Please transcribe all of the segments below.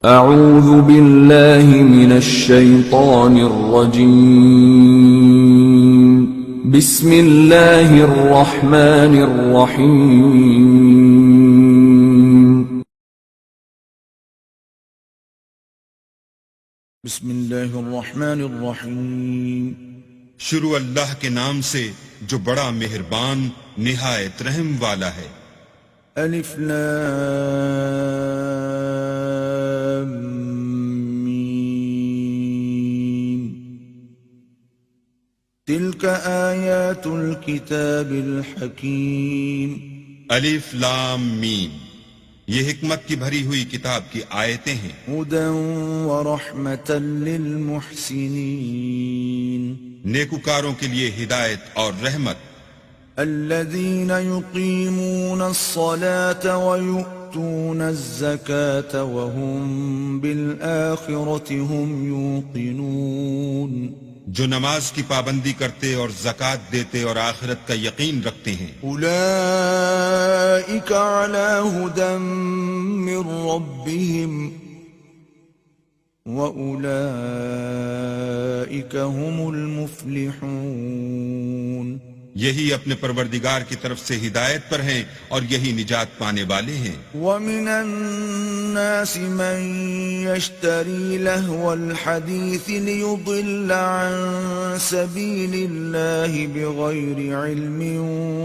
اعوذ باللہ من الشیطان الرجیم بسم اللہ الرحمن الرحیم بسم اللہ الرحمن الرحیم شروع اللہ کے نام سے جو بڑا مہربان نہایت رحم والا ہے۔ الف لام میم تلک آیات الکتاب الحکیم۔ الف لام میم، یہ حکمت کی بھری ہوئی کتاب کی آیتیں ہیں۔ ہدی ورحمۃ للمحسنین، نیکوکاروں کے لیے ہدایت اور رحمت۔ الذین یقیمون الصلاة ویؤتون الزکاة وهم بالآخرة هم یوقنون، جو نماز کی پابندی کرتے اور زکوٰۃ دیتے اور آخرت کا یقین رکھتے ہیں۔ اولئک علی ھدی من ربہم واولئک هم المفلحون، یہی اپنے پروردگار کی طرف سے ہدایت پر ہیں اور یہی نجات پانے والے ہیں۔ ومن الناس من يشتري لهو الحديث ليضل عن سبيل الله بغير علم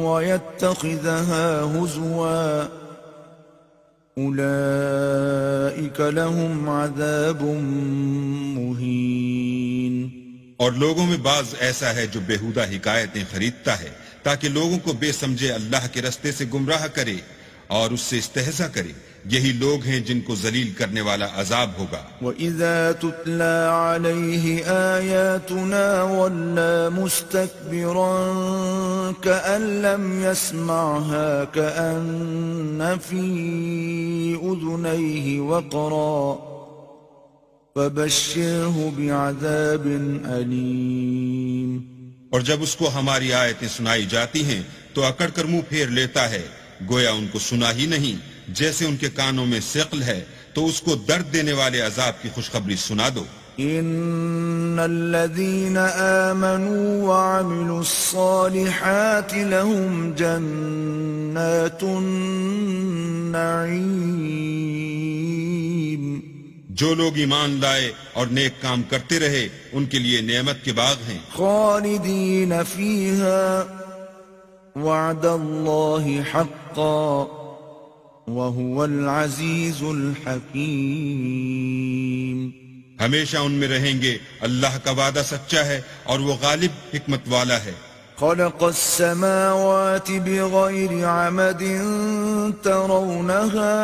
ويتخذها هزوا أولئك لهم عذاب مهين۔ اور لوگوں میں بعض ایسا ہے جو بیہودہ حکایتیں خریدتا ہے تاکہ لوگوں کو بے سمجھے اللہ کے رستے سے گمراہ کرے اور اس سے استہزاء کرے، یہی لوگ ہیں جن کو ذلیل کرنے والا عذاب ہوگا۔ وَإِذَا تُتْلَى عَلَيْهِ آيَاتُنَا وَلَّى مُسْتَكْبِرًا كَأَن لَّمْ يَسْمَعْهَا كَأَنَّ فِي أُذُنَيْهِ وَقْرًا فَبَشِّرْهُ بِعَذَابٍ أَلِيمٍ۔ اور جب اس کو ہماری آیتیں سنائی جاتی ہیں تو اکڑ کر منہ پھیر لیتا ہے، گویا ان کو سنا ہی نہیں، جیسے ان کے کانوں میں ثقل ہے، تو اس کو درد دینے والے عذاب کی خوشخبری سنا دو۔ ان الذين آمنوا وعملوا الصالحات لهم جنات النعيم، جو لوگ ایمان لائے اور نیک کام کرتے رہے ان کے لیے نعمت کے باغ ہیں، خالدين فيها وعد الله حقا وهو العزيز الحكيم۔ ہمیشہ ان میں رہیں گے، اللہ کا وعدہ سچا ہے اور وہ غالب حکمت والا ہے۔ خلق السماوات بغير عمد ترونها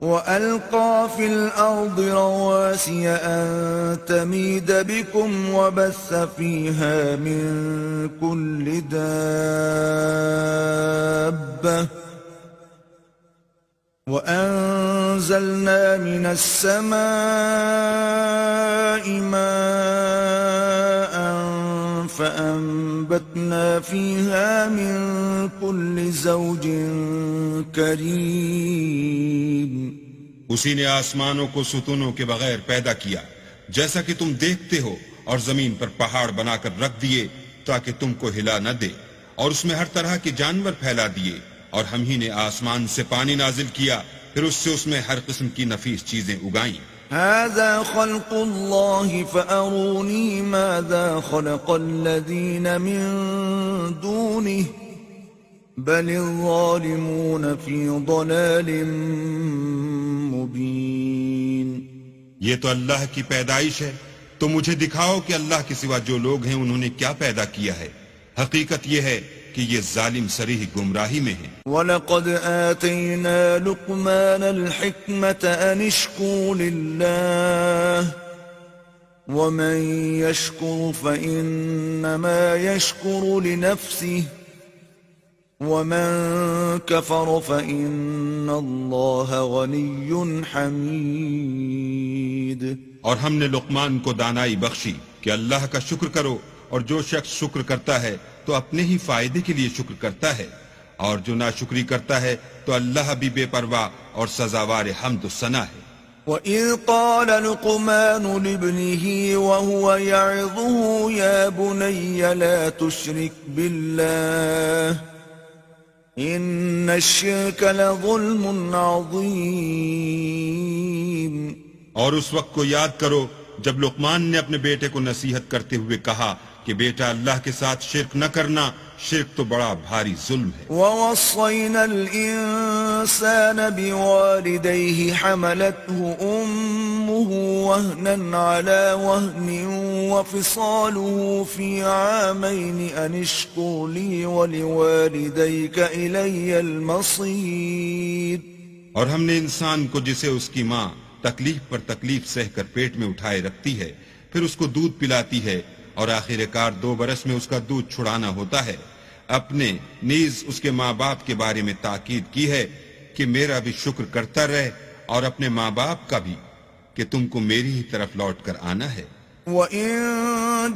وألقى في الأرض رواسي أن تميد بكم وبث فيها من كل دابة وأنزلنا من السماء ماء فأنبتنا فيها من كل زوج کریم۔ اسی نے آسمانوں کو ستونوں کے بغیر پیدا کیا جیسا کہ تم دیکھتے ہو، اور زمین پر پہاڑ بنا کر رکھ دیے تاکہ تم کو ہلا نہ دے، اور اس میں ہر طرح کے جانور پھیلا دیے، اور ہم ہی نے آسمان سے پانی نازل کیا، پھر اس میں ہر قسم کی نفیس چیزیں اگائیں۔ هذا خلق الله فأروني ماذا خلق الذين من دونه بل الظالمون في ضلال مبين۔ یہ تو اللہ کی پیدائش ہے، تو مجھے دکھاؤ کہ اللہ کے سوا جو لوگ ہیں انہوں نے کیا پیدا کیا ہے۔ حقیقت یہ ہے کہ یہ ظالم صریح گمراہی میں ہیں۔ وَلَقَدْ آتَيْنَا لُقْمَانَ الْحِكْمَةَ أَنِ اشْكُرْ لِلَّهِ وَمَنْ يَشْكُرْ فَإِنَّمَا يَشْكُرُ لِنَفْسِهِ وَمَنْ كَفَرَ فَإِنَّ اللَّهَ غَنِيٌّ حَمِيدٌ۔ اور ہم نے لقمان کو دانائی بخشی کہ اللہ کا شکر کرو، اور جو شخص شکر کرتا ہے تو اپنے ہی فائدے کے لیے شکر کرتا ہے، اور جو ناشکری کرتا ہے تو اللہ بھی بے پرواہ اور سزاوار حمد و ثنا ہے۔ وَإِذْ قَالَ لُقْمَانُ لِابْنِهِ وَهُوَ يَعِظُهُ يَا بُنَيَّ لَا تُشْرِكْ بِاللَّهِ إِنَّ الشِّرْكَ لَظُلْمٌ عَظِيمٌ۔ اور اس وقت کو یاد کرو جب لقمان نے اپنے بیٹے کو نصیحت کرتے ہوئے کہا کہ بیٹا اللہ کے ساتھ شرک نہ کرنا، شرک تو بڑا بھاری ظلم ہے۔ وَوَصَّيْنَا الْإِنسَانَ بِوَالِدَيْهِ حَمَلَتْهُ أُمُّهُ وَهْنًا عَلَى وَهْنٍ وَفِصَالُهُ فِي عَامَيْنِ أَنِ اشْكُرْ لِي وَلِوَالِدَيْكَ إِلَيَّ الْمَصِيرُ۔ اور ہم نے انسان کو جسے اس کی ماں تکلیف پر تکلیف سہ کر پیٹ میں اٹھائے رکھتی ہے، پھر اس کو دودھ پلاتی ہے اور آخر کار 2 برس میں اس کا دودھ چھڑانا ہوتا ہے، اپنے نیز اس کے ماں باپ کے بارے میں تاکید کی ہے کہ میرا بھی شکر کرتا رہے اور اپنے ماں باپ کا بھی کہ تم کو میری ہی طرف لوٹ کر آنا ہے۔ وَإِن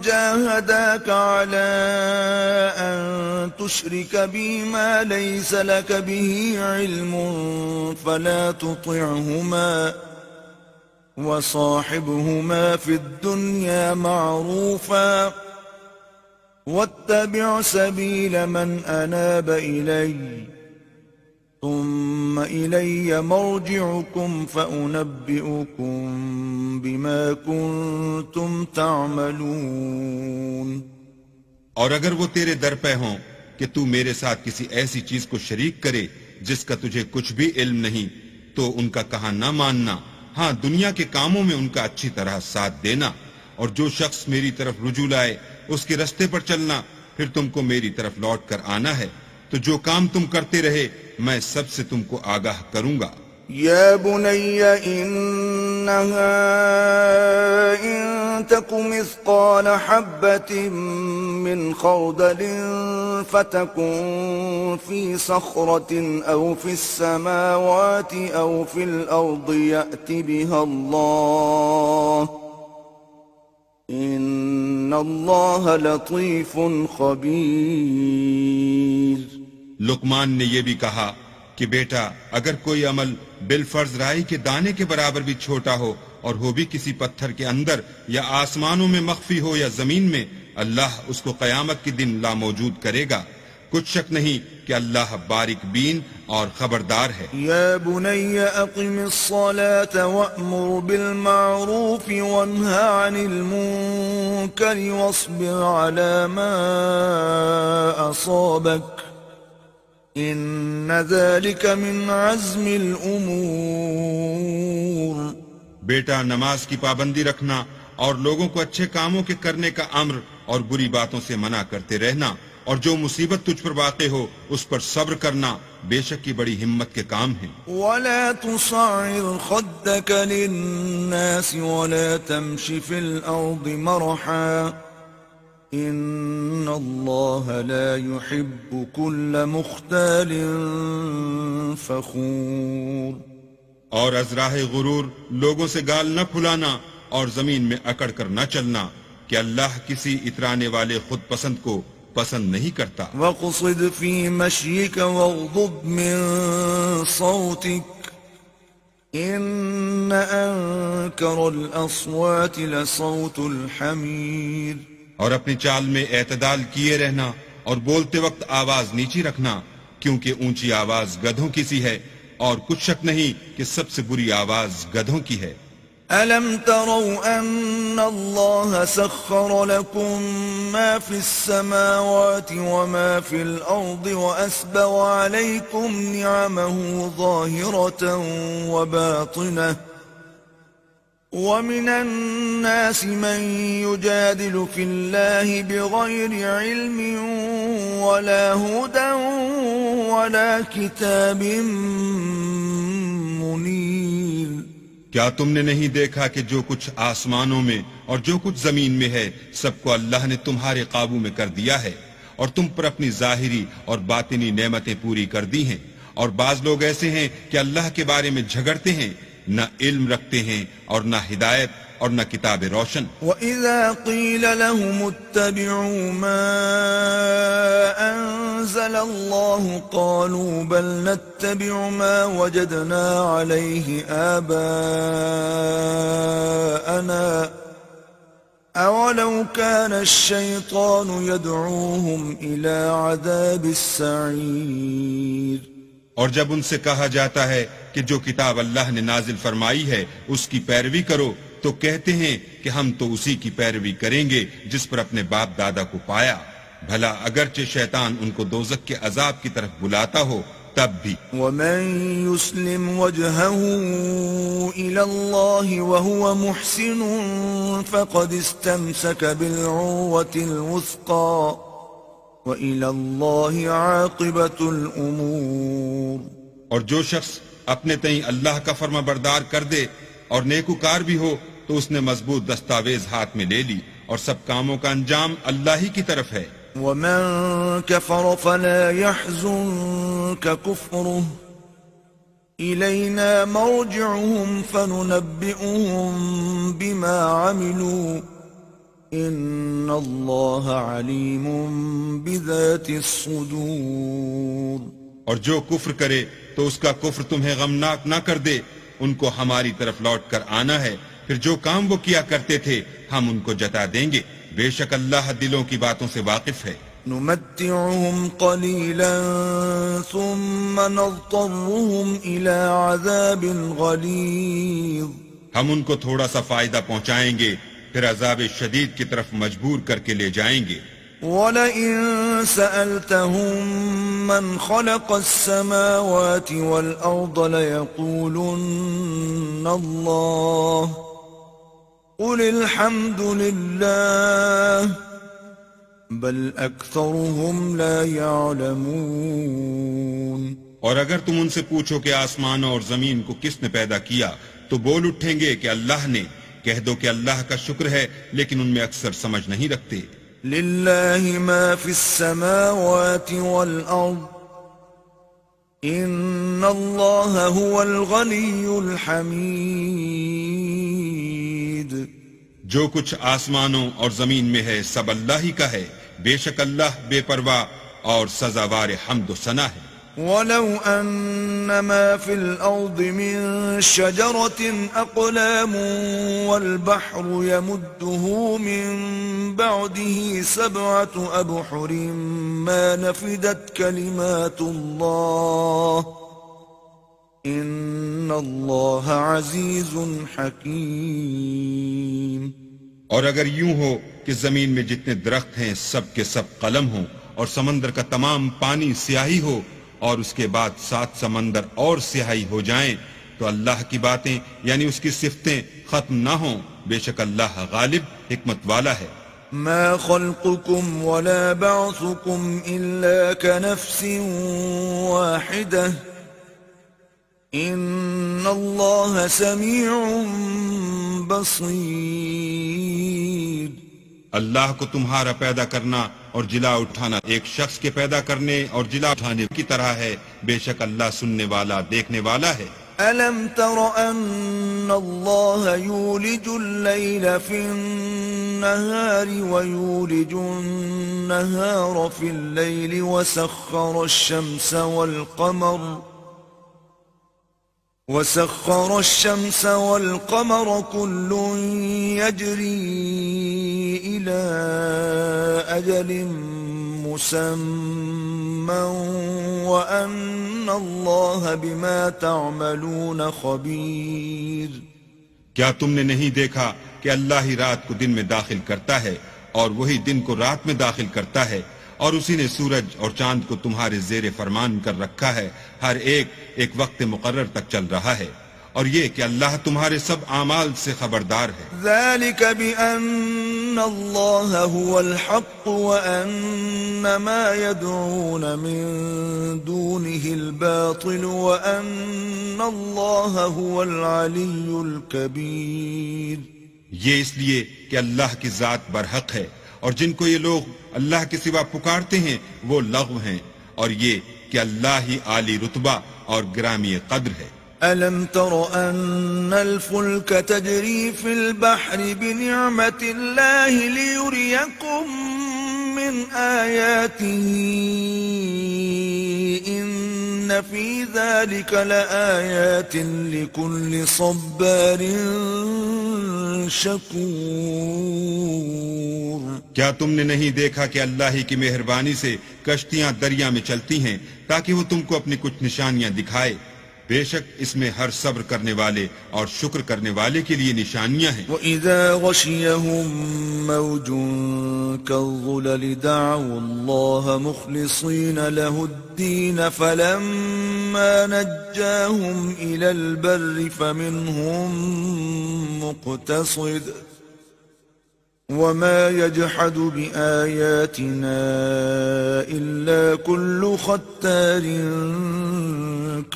جَاهَدَاكَ عَلَىٰ أَن تُشْرِكَ بِي مَا لَيْسَ لَكَ بِهِ عِلْمٌ فَلَا تُطِعْهُمَا وَصَاحِبْهُمَا فِي الدُّنْيَا مَعْرُوفًا وَاتَّبِعْ سَبِيلَ مَنْ أَنَابَ إِلَيَّ ثُمَّ إِلَيَّ مَرْجِعُكُمْ فَأُنَبِّئُكُم بِمَا كُنتُمْ تَعْمَلُونَ۔ اور اگر وہ تیرے در پہ ہوں کہ تو میرے ساتھ کسی ایسی چیز کو شریک کرے جس کا تجھے کچھ بھی علم نہیں، تو ان کا کہا نہ ماننا، ہاں دنیا کے کاموں میں ان کا اچھی طرح ساتھ دینا، اور جو شخص میری طرف رجوع لائے اس کے رستے پر چلنا، پھر تم کو میری طرف لوٹ کر آنا ہے، تو جو کام تم کرتے رہے میں سب سے تم کو آگاہ کروں گا۔ يا بني إنها إن تك مثقال حبة من خردل فتكن في صخرة أو في السماوات أو في الأرض يأت بها الله إن الله لطيف خبير۔ لقمان نے یہ بھی کہا کہ بیٹا اگر کوئی عمل بالفرض رائی کے دانے کے برابر بھی چھوٹا ہو اور ہو بھی کسی پتھر کے اندر یا آسمانوں میں مخفی ہو یا زمین میں، اللہ اس کو قیامت کے دن لا موجود کرے گا، کچھ شک نہیں کہ اللہ باریک بین اور خبردار ہے۔ یا بنی اقم الصلاة وأمر بالمعروف وانہ عن المنکر واصبر على ما أصابك ان ذلك من عزم الامور۔ بیٹا نماز کی پابندی رکھنا اور لوگوں کو اچھے کاموں کے کرنے کا امر اور بری باتوں سے منع کرتے رہنا، اور جو مصیبت تجھ پر واقع ہو اس پر صبر کرنا بے شک کی بڑی ہمت کے کام ہیں۔ ولا تصعر خدك للناس ولا تمش في الارض مرحا ان اللہ لا يحب كل مختال فخور۔ اور از راہ غرور لوگوں سے گال نہ پھلانا اور زمین میں اکڑ کر نہ چلنا کہ اللہ کسی اترانے والے خود پسند کو پسند نہیں کرتا۔ وَاقْصِدْ فِي مَشْيِكَ وَاغْضُضْ مِن صَوْتِكَ إِنَّ أَنكَرَ الْأَصْوَاتِ لَصَوْتُ الْحَمِيرِ۔ اور اپنی چال میں اعتدال کیے رہنا اور بولتے وقت آواز نیچی رکھنا، کیونکہ اونچی آواز گدھوں کی سی ہے، اور کچھ شک نہیں کہ سب سے بری آواز گدھوں کی ہے۔ أَلَمْ تَرَوْا أَنَّ اللَّهَ سَخَّرَ لَكُم مَّا فِي السَّمَاوَاتِ وَمَا فِي الْأَرْضِ وَأَسْبَغَ عَلَيْكُمْ نِعَمَهُ ظَاهِرَةً وَبَاطِنَةً وَمِنَ النَّاسِ مَن يُجَادِلُ فِي اللَّهِ بِغَيْرِ عِلْمٍ وَلَا هُدًى وَلَا كِتَابٍ مُنِيرٍ۔ کیا تم نے نہیں دیکھا کہ جو کچھ آسمانوں میں اور جو کچھ زمین میں ہے سب کو اللہ نے تمہارے قابو میں کر دیا ہے، اور تم پر اپنی ظاہری اور باطنی نعمتیں پوری کر دی ہیں، اور بعض لوگ ایسے ہیں کہ اللہ کے بارے میں جھگڑتے ہیں، نہ علم رکھتے ہیں اور نہ ہدایت اور نہ کتاب روشن۔ وَإِذَا قِيلَ لَهُمُ اتَّبِعُوا مَا أنزل الله قالوا بل نتبع ما وجدنا عليه آباءنا أولو كان الشيطان يدعوهم إلى عذاب السعير. اور جب ان سے کہا جاتا ہے کہ جو کتاب اللہ نے نازل فرمائی ہے اس کی پیروی کرو تو کہتے ہیں کہ ہم تو اسی کی پیروی کریں گے جس پر اپنے باپ دادا کو پایا. بھلا اگرچہ شیطان ان کو دوزخ کے عذاب کی طرف بلاتا ہو تب بھی. ومن يسلم وجهه إلى الله وهو محسن فقد استمسك بالعروة الوثقى وإلى الله عاقبة الأمور. اور جو شخص اپنے تئیں اللہ کا فرما بردار کر دے اور نیکوکار بھی ہو تو اس نے مضبوط دستاویز ہاتھ میں لے لی اور سب کاموں کا انجام اللہ ہی کی طرف ہے. ومن كفر فلا يحزنك كفره إلينا مرجعهم فننبئهم بما عملوا إن الله عليم بذات الصدور. اور جو کفر کرے تو اس کا کفر تمہیں غمناک نہ کر دے. ان کو ہماری طرف لوٹ کر آنا ہے پھر جو کام وہ کیا کرتے تھے ہم ان کو جتا دیں گے. بے شک اللہ دلوں کی باتوں سے واقف ہے. نمتعهم قليلا ثم نضطرهم إلى عذاب غليظ. ہم ان کو تھوڑا سا فائدہ پہنچائیں گے پھر عذاب شدید کی طرف مجبور کر کے لے جائیں گے. وَلَئِن سَأَلْتَهُم مَّنْ خَلَقَ السَّمَاوَاتِ وَالْأَرْضَ لَيَقُولُنَّ اللَّهُ قُلِ الْحَمْدُ لِلَّهِ بَلْ أَكْثَرُهُمْ لَا يَعْلَمُونَ. اور اگر تم ان سے پوچھو کہ آسمانوں اور زمین کو کس نے پیدا کیا تو بول اٹھیں گے کہ اللہ نے. کہہ دو کہ اللہ کا شکر ہے لیکن ان میں اکثر سمجھ نہیں رکھتے. لِلَّهِ مَا فِي السَّمَاوَاتِ وَالْأَرْضِ إِنَّ اللَّهَ هُوَ الْغَنِيُّ الْحَمِيدُ. جو کچھ آسمانوں اور زمین میں ہے سب اللہ ہی کا ہے. بے شک اللہ بے پرواہ اور سزاوار حمد و ثنا ہے. وَلَوْ أَنَّ مَا فِي الْأَرْضِ مِن شَجَرَةٍ أَقْلَامٌ وَالْبَحْرُ يَمُدُّهُ مِن بَعْدِهِ 7 أَبْحُرٍ مَا نَفِدَتْ كَلِمَاتُ اللَّهِ إِنَّ اللَّهَ عَزِيزٌ حَكِيمٌ. اور اگر یوں ہو کہ زمین میں جتنے درخت ہیں سب کے سب قلم ہوں اور سمندر کا تمام پانی سیاہی ہو اور اس کے بعد 7 سمندر اور سیاہی ہو جائیں تو اللہ کی باتیں یعنی اس کی صفتیں ختم نہ ہوں. بے شک اللہ غالب حکمت والا ہے. ما خلقكم ولا بعثكم إلا كنفس واحدة إن الله سميع بصير. اللہ کو تمہارا پیدا کرنا اور جلا اٹھانا ایک شخص کے پیدا کرنے اور جلا اٹھانے کی طرح ہے. بے شک اللہ سننے والا دیکھنے والا ہے. ألم تر أن الله يولج الليل في النهار ويولج النهار في الليل وسخر الشمس والقمر كل يجري إلى أجل مسمى وأن الله بما تعملون خبير. کیا تم نے نہیں دیکھا کہ اللہ ہی رات کو دن میں داخل کرتا ہے اور وہی دن کو رات میں داخل کرتا ہے اور اسی نے سورج اور چاند کو تمہارے زیر فرمان کر رکھا ہے. ہر ایک وقت مقرر تک چل رہا ہے اور یہ کہ اللہ تمہارے سب اعمال سے خبردار ہے. ذلك بأن الله هو الحق وأن ما يدعون من دونه الباطل وأن الله هو العلي الكبير. یہ اس لیے کہ اللہ کی ذات برحق ہے اور جن کو یہ لوگ اللہ کے سوا پکارتے ہیں وہ لغو ہیں اور یہ کہ اللہ ہی عالی رتبہ اور گرامی قدر ہے. ألم تر أن الفلك تجري في البحر بنعمة الله ليريكم من آياته إن في ذلك لآيات لكل صبار شکور. کیا تم نے نہیں دیکھا کہ اللہ ہی کی مہربانی سے کشتیاں دریا میں چلتی ہیں تاکہ وہ تم کو اپنی کچھ نشانیاں دکھائے؟ بے شک اس میں ہر صبر کرنے والے اور شکر کرنے والے کے لیے نشانیاں ہیں. وَإِذَا غَشِيَهُم مَّوْجٌ كَالظُّلَلِ دَعَوُا اللَّهَ مُخْلِصِينَ لَهُ الدِّينَ فَلَمَّا نَجَّاهُمْ إِلَى الْبَرِّ فَمِنْهُم مُّقْتَصِدٌ وَمَا يَجْحَدُ بِآيَاتِنَا إِلَّا كُلُّ خَتَّارٍ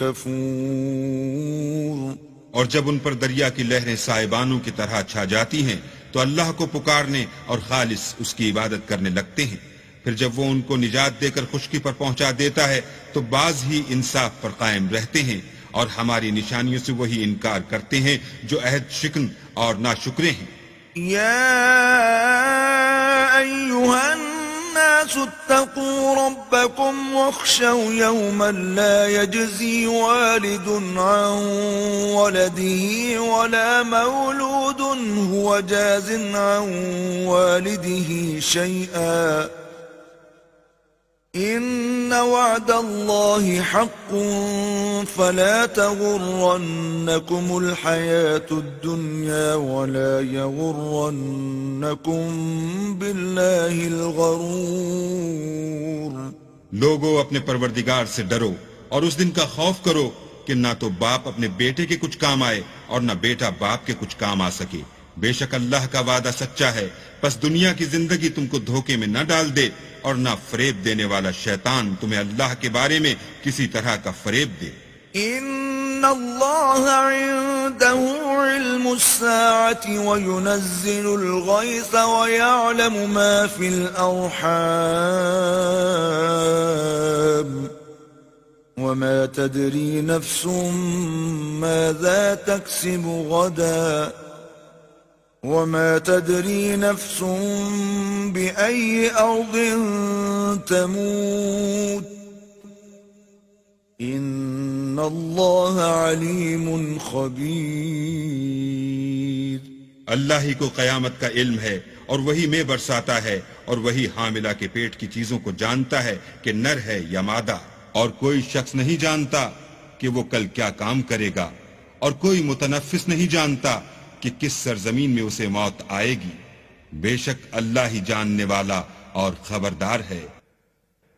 کفور. اور جب ان پر دریا کی لہریں سائبانوں کی طرح چھا جاتی ہیں تو اللہ کو پکارنے اور خالص اس کی عبادت کرنے لگتے ہیں. پھر جب وہ ان کو نجات دے کر خشکی پر پہنچا دیتا ہے تو بعض ہی انصاف پر قائم رہتے ہیں اور ہماری نشانیوں سے وہی انکار کرتے ہیں جو عہد شکن اور ناشکرے ہیں. یا ایہا الناس اتقوا ربكم واخشوا يوما لا يجزي والد عن ولده ولا مولود هو جاز عن والده شيئا إن وعد الله حق فلا تغرنكم الحياة الدنيا ولا يغرنكم بالله الغرور. لوگو اپنے پروردگار سے ڈرو اور اس دن کا خوف کرو کہ نہ تو باپ اپنے بیٹے کے کچھ کام آئے اور نہ بیٹا باپ کے کچھ کام آ سکے. بے شک اللہ کا وعدہ سچا ہے، پس دنیا کی زندگی تم کو دھوکے میں نہ ڈال دے اور نہ فریب دینے والا شیطان تمہیں اللہ کے بارے میں کسی طرح کا فریب دے. ان اللہ عنده علم الساعة وينزل الغيث ويعلم ما في الأرحام وما تدري نفس ماذا تكسب غدا وما تدري نفس بأي أرض تموت إن الله عليم خبير. اللہ ہی کو قیامت کا علم ہے اور وہی میں برساتا ہے اور وہی حاملہ کے پیٹ کی چیزوں کو جانتا ہے کہ نر ہے یا مادہ، اور کوئی شخص نہیں جانتا کہ وہ کل کیا کام کرے گا، اور کوئی متنفس نہیں جانتا کہ کس سرزمین میں اسے موت آئے گی. بے شک اللہ ہی جاننے والا اور خبردار ہے.